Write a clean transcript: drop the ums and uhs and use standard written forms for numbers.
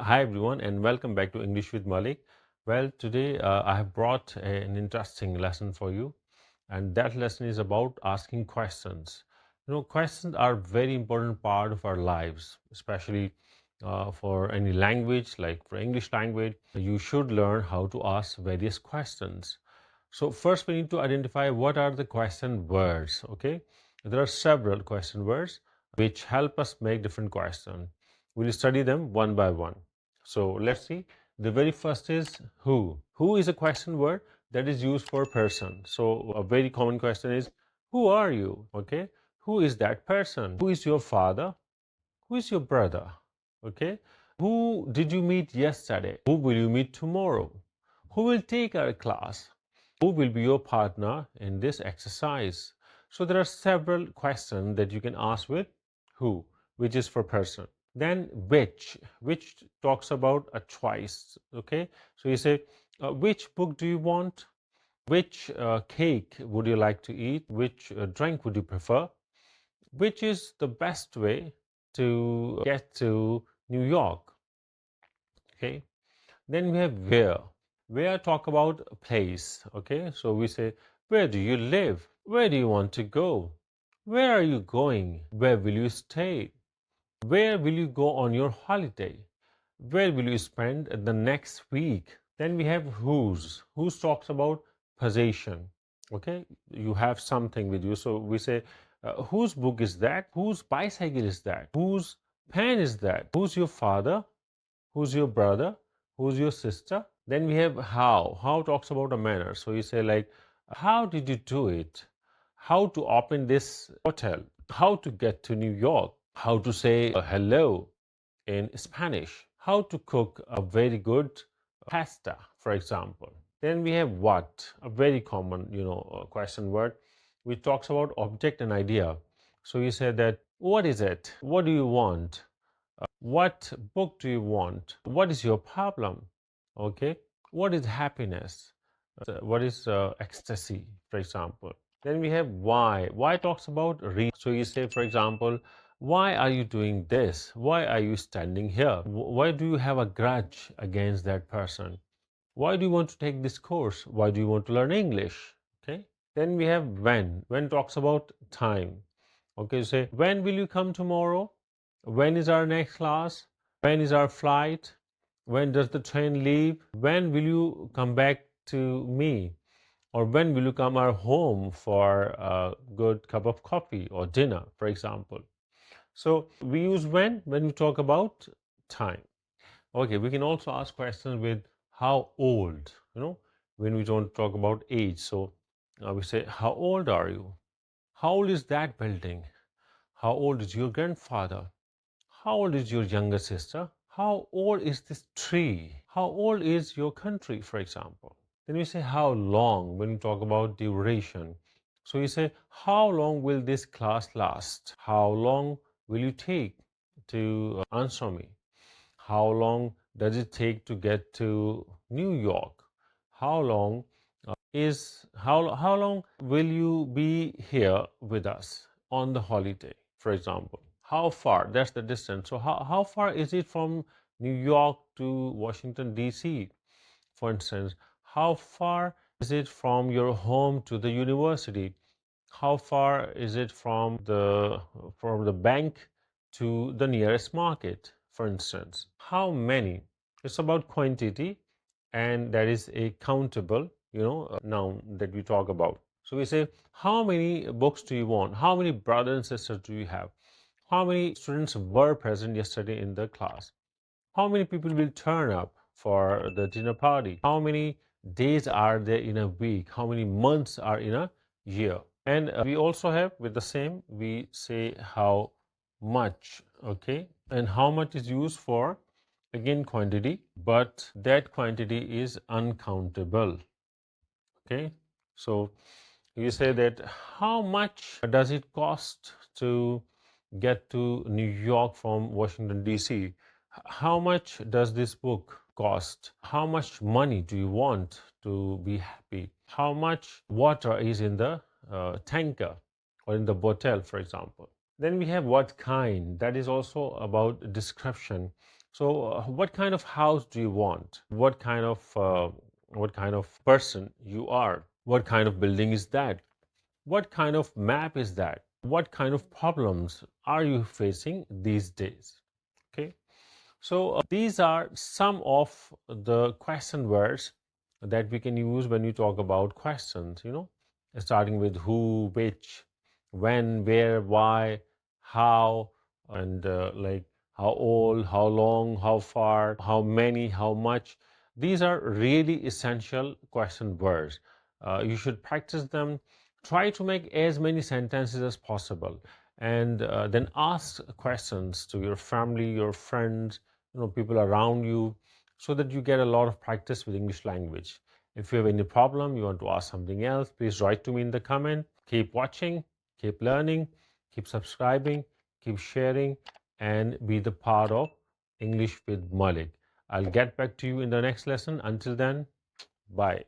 Hi everyone and welcome back to English with Malik. Well, today I have brought an interesting lesson for you, and that lesson is about asking questions. Questions are a very important part of our lives, especially for any language, like for English language. You should learn how to ask various questions. So first we need to identify what are the question words, okay? There are several question words which help us make different questions. We'll study them one by one. So let's see. The very first is who. Who is a question word that is used for person. So a very common question is, who are you? Okay. Who is that person? Who is your father? Who is your brother? Okay. Who did you meet yesterday? Who will you meet tomorrow? Who will take our class? Who will be your partner in this exercise? So there are several questions that you can ask with who, which is for person. Then which talks about a choice. Okay, so you say, which book do you want? Which cake would you like to eat? Which drink would you prefer? Which is the best way to get to New York? Okay, then we have where. Where talk about a place. Okay, so we say, where do you live? Where do you want to go? Where are you going? Where will you stay? Where will you go on your holiday? Where will you spend the next week? Then we have whose. Whose talks about possession. Okay, you have something with you. So we say, whose book is that? Whose bicycle is that? Whose pen is that? Who's your father? Who's your brother? Who's your sister? Then we have how. How talks about a manner. So you say like, how did you do it? How to open this hotel? How to get to New York? How to say hello in Spanish? How to cook a very good pasta, for example. Then we have what, a very common, question word, which talks about object and idea. So you say that, what is it? What do you want? What book do you want? What is your problem? Okay. What is happiness? What is ecstasy, for example? Then we have why. Why talks about reason. So you say, for example, why are you doing this? Why are you standing here? Why do you have a grudge against that person? Why do you want to take this course? Why do you want to learn English? Okay. Then we have when. When talks about time. Okay, say, when will you come tomorrow? When is our next class? When is our flight? When does the train leave? When will you come back to me? Or when will you come our home for a good cup of coffee or dinner, for example? So we use when we talk about time. Okay, we can also ask questions with how old, when we don't talk about age. So we say, how old are you? How old is that building? How old is your grandfather? How old is your younger sister? How old is this tree? How old is your country, for example? Then we say how long when we talk about duration. So you say, how long will this class last? How long will you take to answer me? How long does it take to get to New York? How long how long will you be here with us on the holiday, for example? How far? That's the distance. So how far is it from New York to Washington, D.C., for instance? How far is it from your home to the university? How far is it from the bank to the nearest market, for instance? How many? It's about quantity, and that is a countable, noun that we talk about. So we say, how many books do you want? How many brothers and sisters do you have? How many students were present yesterday in the class? How many people will turn up for the dinner party? How many days are there in a week? How many months are in a year? And we also have with the same, we say how much, okay? And how much is used for, again, quantity, but that quantity is uncountable, okay? So you say that how much does it cost to get to New York from Washington, D.C.? How much does this book cost? How much money do you want to be happy? How much water is in the tanker or in the bottle, for example? Then we have what kind. That is also about description. So, what kind of house do you want? What kind of person you are? What kind of building is that? What kind of map is that? What kind of problems are you facing these days? Okay. So, these are some of the question words that we can use when you talk about questions, starting with who, which, when, where, why, how, and like how old, how long, how far, how many, how much. These are really essential question words. You should practice them. Try to make as many sentences as possible, and then ask questions to your family, your friends, people around you, so that you get a lot of practice with English language. If you have any problem, you want to ask something else, please write to me in the comment. Keep watching, keep learning, keep subscribing, keep sharing, and be the part of English with Malik. I'll get back to you in the next lesson. Until then, bye.